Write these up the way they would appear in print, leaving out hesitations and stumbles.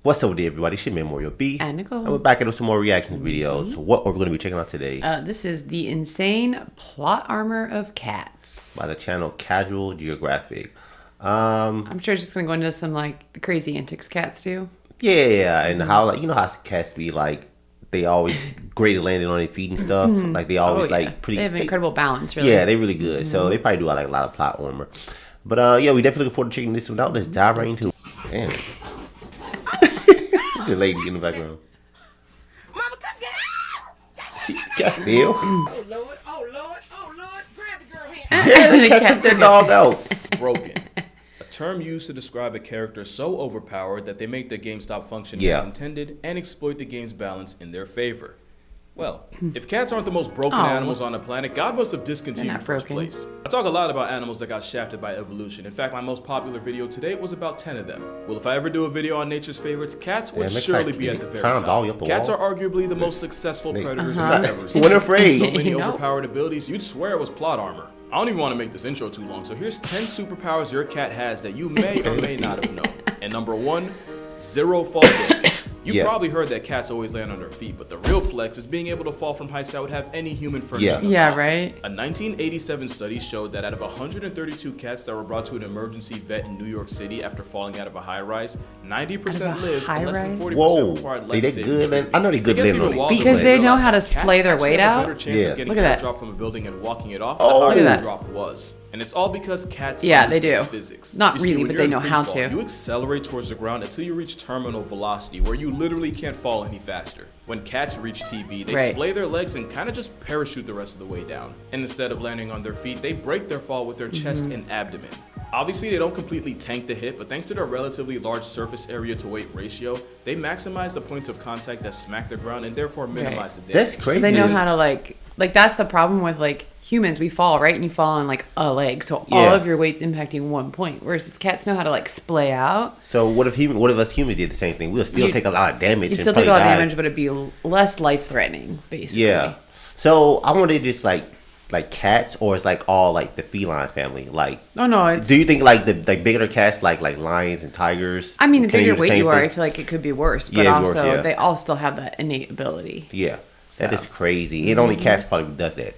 What's up with everybody? It's your Memorial B. And Nicole. And we're back into some more reaction videos. So what are we going to be checking out today? This is the insane plot armor of cats. By the channel Casual Geographic. I'm sure it's just going to go into some like the crazy antics cats do. Yeah, and how like you know how cats be like they always great at landing on their feet and stuff. Like they always like pretty. They have incredible balance, really. Yeah, they're really good. So they probably do like a lot of plot armor. But yeah, we definitely looking forward to checking this one out. Let's dive right into it. Damn. The lady in the background. Mama, come get out! She got feel. Oh Lord, oh Lord, oh Lord, grab the girl hand. Yeah, the cat took that dog out. Broken. A term used to describe a character so overpowered that they make the game stop functioning Yeah. as intended and exploit the game's balance in their favor. Well, if cats aren't the most broken animals on the planet, God must have discontinued in first place. I talk a lot about animals that got shafted by evolution. In fact, my most popular video today was about 10 of them. Well, if I ever do a video on nature's favorites, cats would surely be at the very top. Cats are arguably the most successful predators I've ever seen. When afraid. So many overpowered abilities, you'd swear it was plot armor. I don't even want to make this intro too long, so here's 10 superpowers your cat has that you may or may not have known. And number 1, zero fall damage. You've probably heard that cats always land on their feet, but the real flex is being able to fall from heights that would have any human furnishing. Yeah, right. A 1987 study showed that out of 132 cats that were brought to an emergency vet in New York City after falling out of a high-rise, 90% lived and less than 40% required life-saving treatment. I know they're good landing on their feet. Because they know how to splay their weight out. Look at that. Drop from a building and walking it off. Oh, the higher the drop was. And it's all because cats they do. Physics. Not really, but they know how to. You accelerate towards the ground until you reach terminal velocity, where you literally can't fall any faster. When cats reach TV, they splay their legs and kind of just parachute the rest of the way down. And instead of landing on their feet, they break their fall with their chest and abdomen. Obviously, they don't completely tank the hit, but thanks to their relatively large surface area to weight ratio, they maximize the points of contact that smack the ground and therefore minimize the damage. That's crazy. So they know how to like that's the problem with like humans. We fall, right? And you fall on like a leg. So all of your weight's impacting one point. Whereas cats know how to like splay out. So what if us humans did the same thing? We'll still take a lot of damage. You'd still take a lot of damage, but it'd be less life-threatening, basically. Yeah. So I wanted just like cats, or it's like all like the feline family. Like it's, do you think like the bigger cats like lions and tigers? I mean, the bigger weight you are, I feel like it could be worse. But also they all still have that innate ability. Yeah. That is crazy. And only cats probably does that.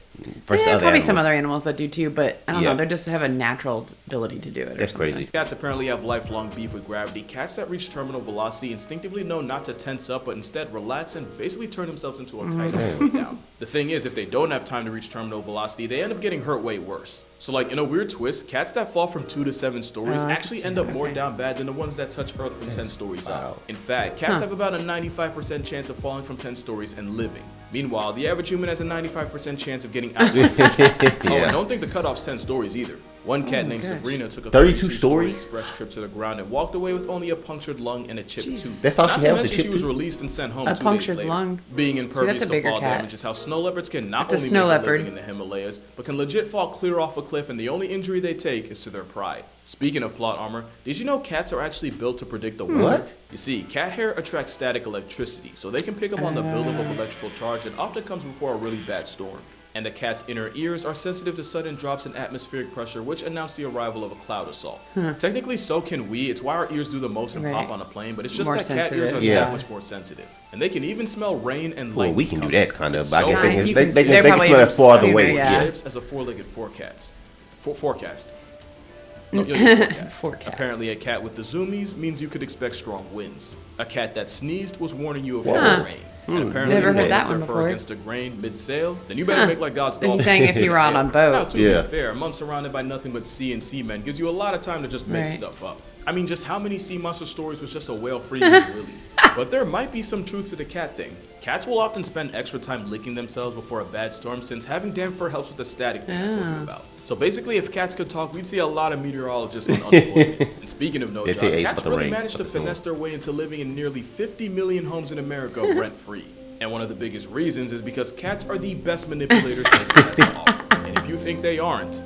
Probably some other animals that do too, but I don't know. They just have a natural ability to do it. That's crazy. Cats apparently have lifelong beef with gravity. Cats that reach terminal velocity instinctively know not to tense up, but instead relax and basically turn themselves into a kite on the way down. The thing is, if they don't have time to reach terminal velocity, they end up getting hurt way worse. So like in a weird twist, cats that fall from 2 to 7 stories actually end up more down bad than the ones that touch Earth from 10 stories up. In fact, cats have about a 95% chance of falling from 10 stories and living. Meanwhile, the average human has a 95% chance of getting out. And don't think the cutoff's 10 stories either. One cat named Sabrina took a 32-story express trip to the ground and walked away with only a punctured lung and a chipped tooth. That's all she had. She was released and sent home 2 days punctured later. Lung. Being impervious to fall damage is how snow leopards can not only make a living in the Himalayas, but can legit fall clear off a cliff, and the only injury they take is to their pride. Speaking of plot armor, did you know cats are actually built to predict the weather? What? You see, cat hair attracts static electricity, so they can pick up on the buildup of electrical charge that often comes before a really bad storm. And the cat's inner ears are sensitive to sudden drops in atmospheric pressure, which announce the arrival of a cloud assault. Technically, so can we. It's why our ears do the most and pop on a plane, but it's just that cat ears are that much more sensitive. And they can even smell rain and light. Well, we can do that kind of, but I guess they can smell probably it farther away. Shapes as a four-legged forecast. Forecast. No, forecast. Apparently, a cat with the zoomies means you could expect strong winds. A cat that sneezed was warning you of heavy rain. And apparently, never heard that one before. Against a grain mid-sail, then you better make like God's golf. He's saying if you were out on boat. Now, to be fair, a month surrounded by nothing but sea and seamen gives you a lot of time to just make stuff up. I mean, just how many sea monster stories was just a whale freezing really? But there might be some truth to the cat thing. Cats will often spend extra time licking themselves before a bad storm, since having damp fur helps with the static thing I told you about. So basically, if cats could talk, we'd see a lot of meteorologists on unemployment. And speaking of no job, cats really managed to finesse their way into living in nearly 50 million homes in America rent-free. And one of the biggest reasons is because cats are the best manipulators nature has to offer. And if you think they aren't,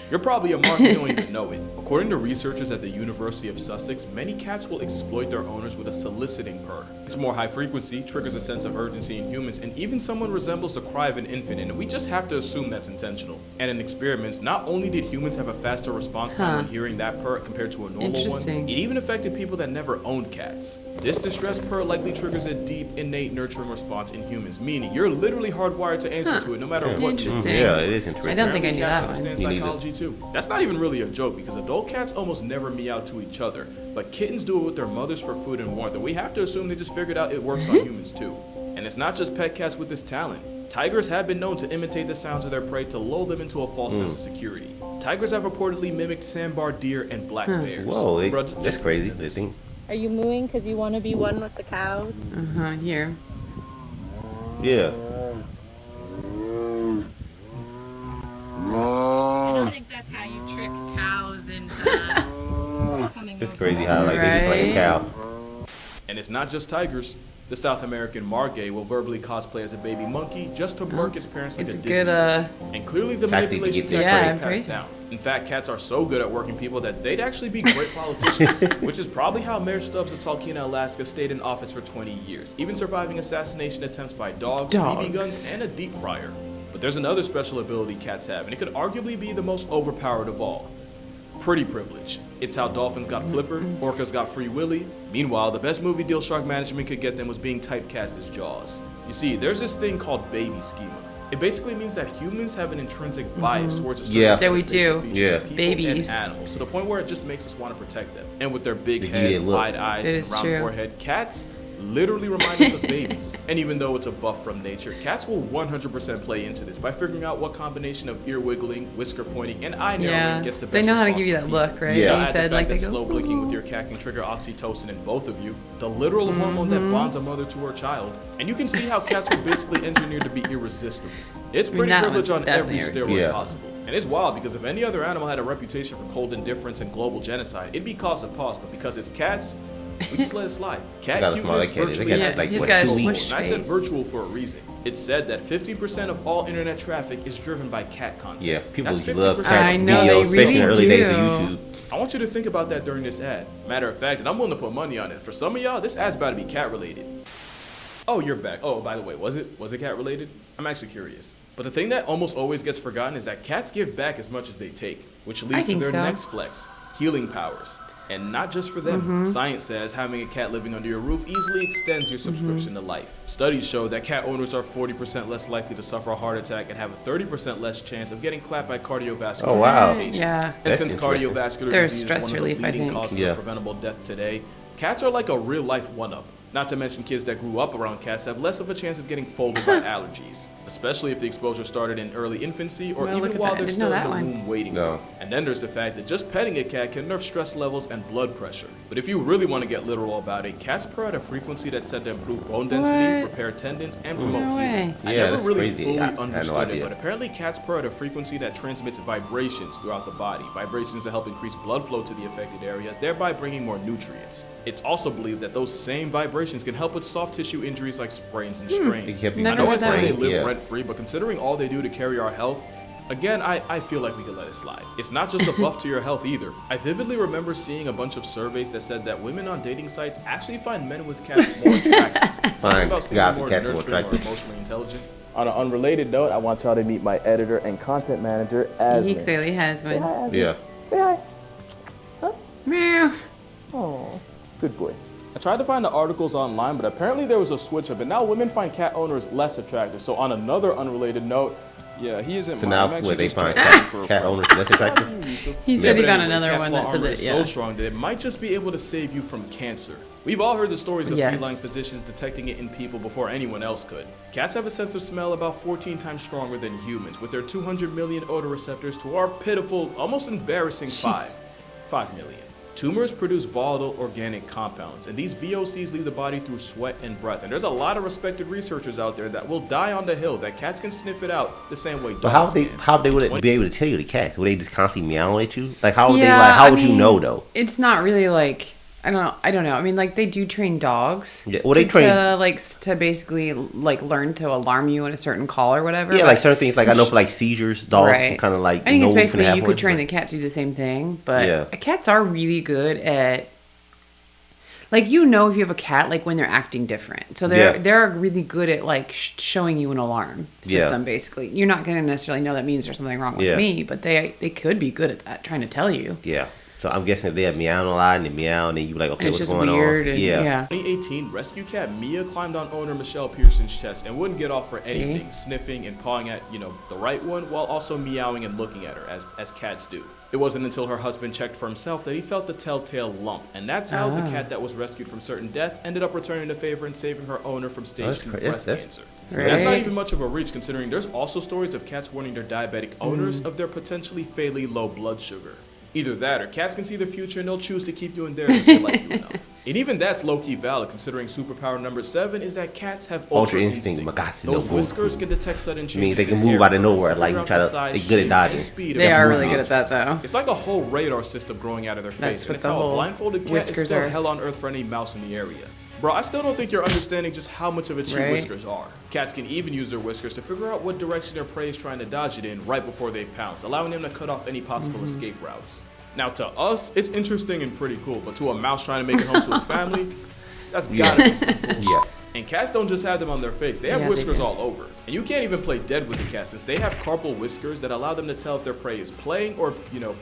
You're probably a mark and you don't even know it. According to researchers at the University of Sussex, many cats will exploit their owners with a soliciting purr. It's more high frequency, triggers a sense of urgency in humans, and even someone resembles the cry of an infant, and we just have to assume that's intentional. And in experiments, not only did humans have a faster response time when hearing that purr compared to a normal one, it even affected people that never owned cats. This distress purr likely triggers a deep, innate nurturing response in humans, meaning you're literally hardwired to answer to it no matter what. Interesting. Yeah, it is interesting. I don't think I knew that Cats one. understand psychology too. That's not even really a joke because adult cats almost never meow to each other, but kittens do it with their mothers for food and warmth, and we have to assume they just figured out it works on humans too. And it's not just pet cats with this talent. Tigers have been known to imitate the sounds of their prey to lull them into a false sense of security. Tigers have reportedly mimicked sandbar deer and black bears. Whoa, Bro, that's just crazy. listen to They this. think. Are you mooing because you want to be one with the cows? Here. Yeah. I don't think that's how you trick cows into coming It's over. crazy how like they just like a Right. cow. And it's not just tigers. The South American margay will verbally cosplay as a baby monkey just to murk its parents like It's a a Disney good, movie. And clearly the Tactic to manipulation get their tactics prey. are Yeah, passed great. down. In fact, cats are so good at working people that they'd actually be great politicians, which is probably how Mayor Stubbs of Talkeetna, Alaska stayed in office for 20 years, even surviving assassination attempts by dogs, BB guns, and a deep fryer. But there's another special ability cats have, and it could arguably be the most overpowered of all. Pretty privilege. It's how dolphins got Flipper, orcas got Free Willy. Meanwhile, the best movie deal shark management could get them was being typecast as Jaws. You see, there's this thing called baby schema. It basically means that humans have an intrinsic bias towards a certain Yeah. set Yeah, of we facial do. features Yeah. of people Babies. and animals, to the point where it just makes us want to protect them. And with their big They give head, you that look. wide eyes, It and is round true. forehead, cats literally remind us of babies. And even though it's a buff from nature, cats will 100% play into this by figuring out what combination of ear wiggling, whisker pointing, and eye narrowing Yeah. gets the best They know how to response give you from that people. look, right? Yeah. You Add the said fact like they that go. slow blinking with your cat can trigger oxytocin in both of you, the literal hormone that bonds a mother to her child. And you can see how cats were basically engineered to be irresistible. It's pretty that privilege one's on every definitely steroid irresistible. possible. And it's wild because if any other animal had a reputation for cold indifference and global genocide, it'd be cause of pause. But because it's cats, we just let it slide. Cat Got a small- cuteness they got- they virtually got, has like, he's what, got a 2 smush weeks? and I said face. virtual for a reason. It's said that 50% of all internet traffic is driven by cat content. Yeah, people That's love 50%. cat I know, they videos, especially in the early really days of do. YouTube. I want you to think about that during this ad. Matter of fact, and I'm willing to put money on it. For some of y'all, this ad's about to be cat related. Oh, you're back. Oh, by the way, was it cat related? I'm actually curious. But the thing that almost always gets forgotten is that cats give back as much as they take, which leads to think their so. next flex, healing powers. And not just for them. Science says having a cat living under your roof easily extends your subscription to life. Studies show that cat owners are 40% less likely to suffer a heart attack and have a 30% less chance of getting clapped by cardiovascular Oh, wow. complications. Yeah. And That's since interesting. cardiovascular There's disease stress is one relief, of the I leading think. causes Yeah. of preventable death today, cats are like a real life one-up. Not to mention kids that grew up around cats have less of a chance of getting folded by allergies, especially if the exposure started in early infancy or Well, look even at while that. I they're didn't still know in that the one. womb waiting. No. And then there's the fact that just petting a cat can nerf stress levels and blood pressure. But if you really want to get literal about it, cats purr at a frequency that's said to improve bone density, What? repair tendons, and promote No healing. way. I Yeah, never that's really crazy. fully I had no understood it, idea. but apparently cats purr at a frequency that transmits vibrations throughout the body. Vibrations that help increase blood flow to the affected area, thereby bringing more nutrients. It's also believed that those same vibrations can help with soft tissue injuries like sprains and strains. It kept you I Never know I heard that say they one. live Yeah. rent-free, but considering all they do to carry our health, again, I feel like we could let it slide. It's not just a buff to your health either. I vividly remember seeing a bunch of surveys that said that women on dating sites actually find men with cats more attractive. Something Fine, about seeming guys more with cats more nurturing or attractive. emotionally intelligent. On an unrelated note, I want y'all to meet my editor and content manager, He Asmin. clearly has one. Yeah. Say hi. Meow. Oh, good boy. I tried to find the articles online, but apparently there was a switch up, and now women find cat owners less attractive. So on another unrelated note, yeah, he isn't So mine. now I'm actually where they just find testing for a cat friend. owners less attractive? He Yeah, said he but got anyway, another cat one claw that said armor that, is yeah. so strong that it might just be able to save you from cancer. We've all heard the stories of Yes. feline physicians detecting it in people before anyone else could. Cats have a sense of smell about 14 times stronger than humans, with their 200 million otoreceptors to our pitiful, almost embarrassing 5 million. Tumors produce volatile organic compounds, and these VOCs leave the body through sweat and breath. And there's a lot of respected researchers out there that will die on the hill that cats can sniff it out the same way dogs But how can. would they be able to tell you the cats? Would they just constantly meowing at you? Like how would Yeah, they like how I would you mean, know though? It's not really like I don't know. I mean, like, they do train dogs. Yeah, well, they train to basically like learn to alarm you in a certain call or whatever. Yeah, like certain things. Like I know for like seizures, dogs can kind of like. I think know it's basically what's you happen, could train the cat to do the same thing, but Yeah. cats are really good at. Like, if you have a cat, like when they're acting different, so they're really good at like showing you an alarm system. Basically, you're not going to necessarily know that means there's something wrong with me, but they could be good at that, trying to tell you. Yeah. So I'm guessing if they have meowing a lot and they meow, and then you be like, okay, And it's what's just going weird on? and- Yeah. 2018, rescue cat Mia climbed on owner Michelle Pearson's chest and wouldn't get off for anything, sniffing and pawing at, the right one while also meowing and looking at her, as cats do. It wasn't until her husband checked for himself that he felt the telltale lump, and that's how the cat that was rescued from certain death ended up returning the favor and saving her owner from stage 2 breast cancer. That's not even much of a reach, considering there's also stories of cats warning their diabetic owners of their potentially fatally low blood sugar. Either that, or cats can see the future and they'll choose to keep you in theirs if they like you enough. And even that's low-key valid, considering superpower number 7 is that cats have ultra instinct. Those whiskers can detect sudden changes. I mean, they can move out of nowhere, like they're good at dodging. They are really good at that, though. It's like a whole radar system growing out of their face, and it's how a blindfolded cat is still hell on earth for any mouse in the area. Bro, I still don't think you're understanding just how much of a cheat whiskers are. Cats can even use their whiskers to figure out what direction their prey is trying to dodge it in right before they pounce, allowing them to cut off any possible escape routes. Now, to us, it's interesting and pretty cool, but to a mouse trying to make it home to his family, that's gotta be some bullshit. And cats don't just have them on their face, they have whiskers all over. And you can't even play dead with the cats, since they have carpal whiskers that allow them to tell if their prey is playing or,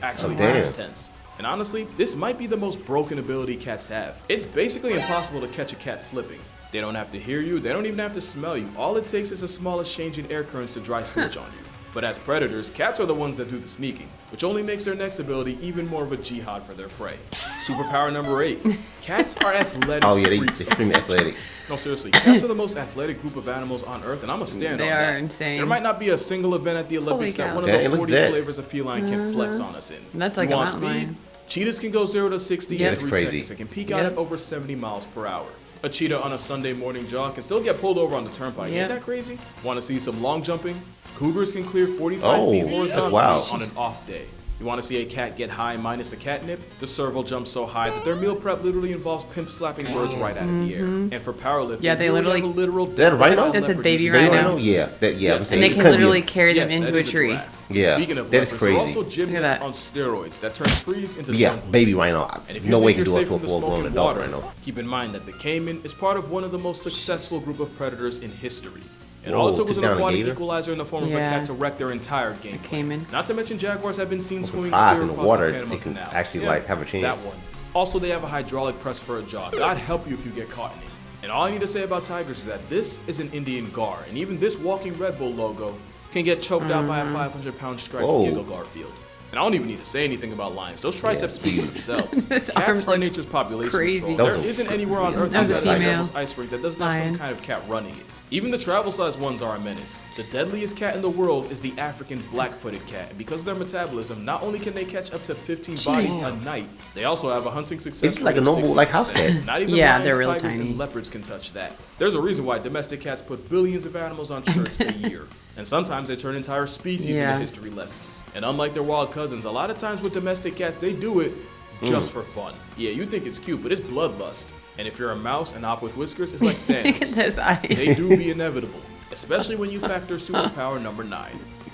actually past tense. And honestly, this might be the most broken ability cats have. It's basically impossible to catch a cat slipping. They don't have to hear you, they don't even have to smell you. All it takes is a smallest change in air currents to dry snitch on you. But as predators, cats are the ones that do the sneaking, which only makes their next ability even more of a jihad for their prey. Superpower number 8. Cats are athletic freaks. They're extremely athletic. No, seriously, cats are the most athletic group of animals on Earth, and I'm a stand on that. They are insane. There might not be a single event at the Olympics that one of the 40 flavors of feline can flex on us in. That's like a mountain lion. Cheetahs can go 0 to 60 in 3 seconds. They can peak out at over 70 miles per hour. A cheetah on a Sunday morning jog can still get pulled over on the turnpike. Ain't that crazy? Want to see some long jumping? Cougars can clear 45 feet horizontally on an off day. You want to see a cat get high minus the catnip? The serval jumps so high that their meal prep literally involves pimp slapping birds right out of the air. And for powerlifting, they literally have a literal that rhino? That's a baby rhino. Yeah, and they can literally carry them into a tree. Yeah, speaking of that's leopards, crazy. they're also gymnasts on steroids that turn trees into jungle. Baby rhino. And if No you way think can you're do it safe to a from the full-blown smoking adult water, rhino. keep in mind that the caiman is part of one of the most successful group of predators in history. And all it took was an aquatic equalizer in the form of a cat to wreck their entire game. Caiman. Not to mention jaguars have been seen swimming in clear the across water, the Panama they can Canal. actually have a chance. That one. Also, they have a hydraulic press for a jaw. God help you if you get caught in it. And all I need to say about tigers is that this is an Indian gar, and even this walking Red Bull logo can get choked out by a 500-pound striped Giggle Garfield. And I don't even need to say anything about lions. Those triceps speak for themselves. Cats are nature's population control. There isn't anywhere on Earth outside of the Devil's Ice Rink that doesn't have some kind of cat running it. Even the travel-sized ones are a menace. The deadliest cat in the world is the African black-footed cat, and because of their metabolism, not only can they catch up to 15 bodies a night, they also have a hunting success It's like a normal house cat. Not even lions, they're really tigers, tiny. and leopards can touch that. There's a reason why domestic cats put billions of animals on shirts a year, and sometimes they turn entire species into history lessons. And unlike their wild cousins, a lot of times with domestic cats, they do it just for fun. Yeah, you think it's cute, but it's bloodlust. And if you're a mouse and op with whiskers, it's like Thanos. Those eyes. They do be inevitable, especially when you factor superpower number 9.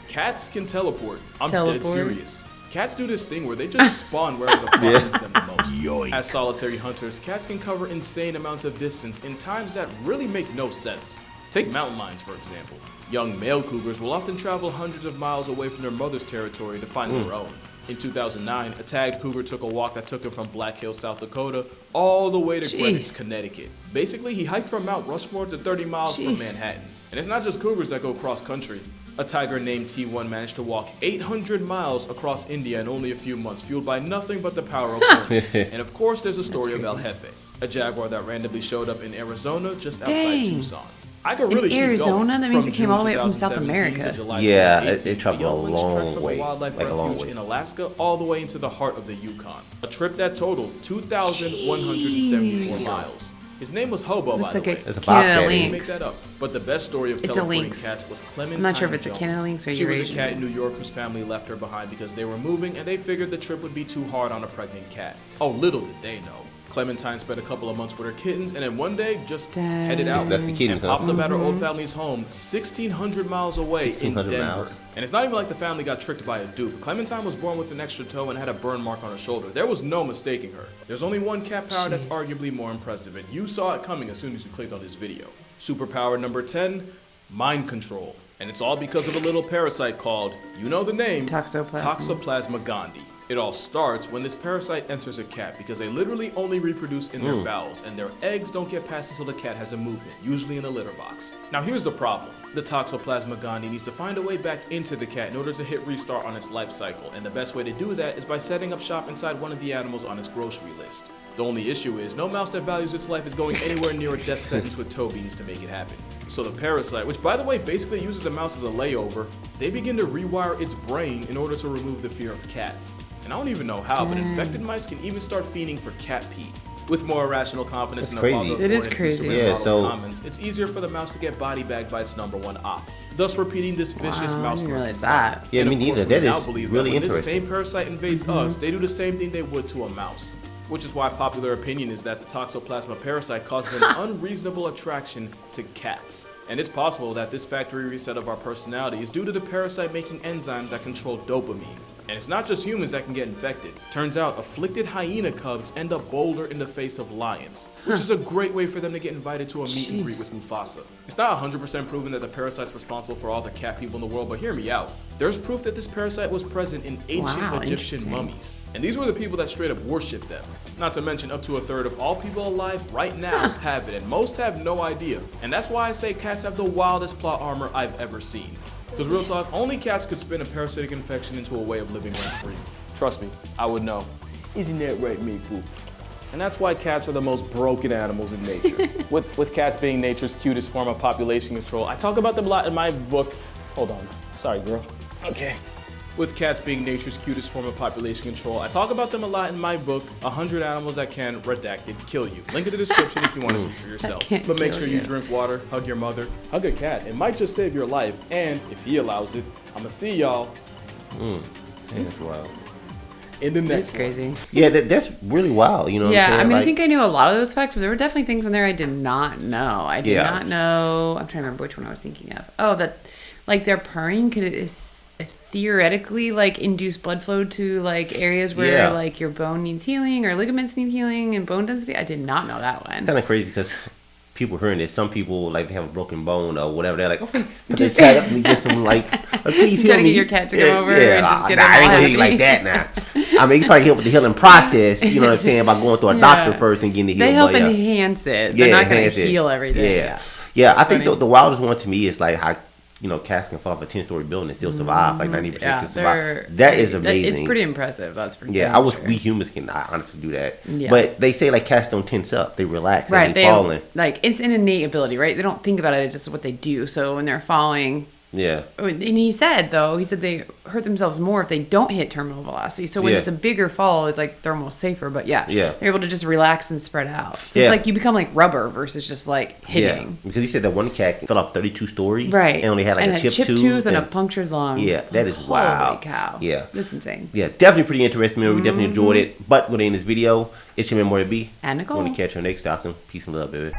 Cats can teleport. I'm dead serious. Cats do this thing where they just spawn wherever the plot needs them the most. As solitary hunters, cats can cover insane amounts of distance in times that really make no sense. Take mountain lions, for example. Young male cougars will often travel hundreds of miles away from their mother's territory to find their own. In 2009, a tagged cougar took a walk that took him from Black Hills, South Dakota, all the way to Greenwich, Connecticut. Basically, he hiked from Mount Rushmore to 30 miles from Manhattan. And it's not just cougars that go cross-country. A tiger named T1 managed to walk 800 miles across India in only a few months, fueled by nothing but the power of learning. And of course, there's a story of El Jefe, a jaguar that randomly showed up in Arizona just outside Tucson. I could really in Arizona? Keep That means from it came all the way June up from South 2017 America. to July Yeah, 2018, it traveled a young lynx trekked long from way, the wildlife like a long refuge way. in Alaska all the way into the heart of the Yukon. A trip that totaled 2,174 miles. His name was Hobo, by Looks the like way. a It's a Canada bobcat. Make lynx. that up. But the best story of It's a teleporting lynx. cats was Clementine I'm not sure if it's a Jones. Canada lynx or She was a Eurasian. cat in New York whose family left her behind because they were moving and they figured the trip would be too hard on a pregnant cat. Oh, little did they know. Clementine spent a couple of months with her kittens, and then one day just Dang. headed out Just left the kittens, and popped huh? up at her old family's home 1,600 miles away in 1,600 Denver. miles. And it's not even like the family got tricked by a dupe. Clementine was born with an extra toe and had a burn mark on her shoulder. There was no mistaking her. There's only one cat power that's arguably more impressive, and you saw it coming as soon as you clicked on this video. Superpower number 10, mind control. And it's all because of a little parasite called, you know the name, Toxoplasma gondii. It all starts when this parasite enters a cat because they literally only reproduce in their bowels, and their eggs don't get past until the cat has a movement, usually in a litter box. Now here's the problem. The Toxoplasma gondii needs to find a way back into the cat in order to hit restart on its life cycle, and the best way to do that is by setting up shop inside one of the animals on its grocery list. The only issue is no mouse that values its life is going anywhere near a death sentence with toe beans to make it happen. So the parasite, which by the way basically uses the mouse as a layover, they begin to rewire its brain in order to remove the fear of cats. And I don't even know how, but infected mice can even start fiending for cat pee. With more irrational confidence in the crazy. father of It is Ford and crazy. Mr. Yeah, Rittenhouse so- comments, it's easier for the mouse to get body bagged by its number one op, thus repeating this vicious Wow, I mouse didn't realize cycle. that. Yeah, And me of course, neither. we That now is believe really that when this interesting. same parasite invades us, they do the same thing they would to a mouse. Which is why popular opinion is that the Toxoplasma parasite causes an unreasonable attraction to cats. And it's possible that this factory reset of our personality is due to the parasite making enzymes that control dopamine. And it's not just humans that can get infected. Turns out afflicted hyena cubs end up bolder in the face of lions, which is a great way for them to get invited to a meet and greet with Mufasa. It's not 100% proven that the parasite's responsible for all the cat people in the world, but hear me out. There's proof that this parasite was present in ancient Wow, Egyptian interesting. mummies. And these were the people that straight up worshiped them. Not to mention up to a third of all people alive right now have it, and most have no idea. And that's why I say cats have the wildest plot armor I've ever seen. Because real talk, only cats could spin a parasitic infection into a way of living rent-free. Trust me, I would know. Isn't that right, Meepu? And that's why cats are the most broken animals in nature. with cats being nature's cutest form of population control, I talk about them a lot in my book. Hold on, sorry girl. Okay. With cats being nature's cutest form of population control, I talk about them a lot in my book, 100 Animals That Can, Redacted, Kill You. Link in the description if you want to see for yourself. can't But make kill sure you you. drink water, hug your mother, hug a cat. It might just save your life, and if he allows it, I'ma see y'all That's wild. in the next It's crazy. Yeah, that's really wild. You know what I'm Yeah, saying? I mean, I Like, think I knew a lot of those facts, but there were definitely things in there I did not know. I did Yeah. not know. I'm trying to remember which one I was thinking of. Oh, that like their purring could theoretically like induce blood flow to like areas where Yeah. like your bone needs healing or ligaments need healing and bone density. I did not know that one. kind of crazy because people hearing this, some people like they have a broken bone or whatever. They're like, okay, put Just- this cat up and get them like, please You heal gotta me. get your cat to come over and just get nah, him I ain't all gonna hit you like happy. that now. I mean, you probably help with the healing process. You know what I'm saying? By going through a doctor Yeah. first and getting the heal. They help but, yeah. enhance it. They're not going to enhance it. heal everything. Yeah, yeah. I That's think funny. the wildest one to me is like how cats can fall off a 10-story building and still survive. Like 90% Yeah, can survive. That is amazing. It's pretty impressive. That's for Yeah, damn I wish sure. we humans can honestly do that. Yeah. But they say like cats don't tense up; they relax. Right, Like they they falling. like it's an innate ability, right? They don't think about it; it's just what they do. So when they're falling, Yeah, and he said they hurt themselves more if they don't hit terminal velocity. So when Yeah. it's a bigger fall, it's like they're almost safer. But yeah, Yeah. they're able to just relax and spread out. So Yeah. it's like you become like rubber versus just like yeah. hitting. Because he said that one cat fell off 32 stories, Right, and only had like and a chipped tooth and a and- punctured lung. Yeah, that is Holy wild. cow! Yeah. That's insane. Yeah, definitely pretty interesting, man. We definitely enjoyed it. But we're gonna end this video. It's your man, Morty B. And Nicole. Want to catch you next. Awesome. Peace and love, baby.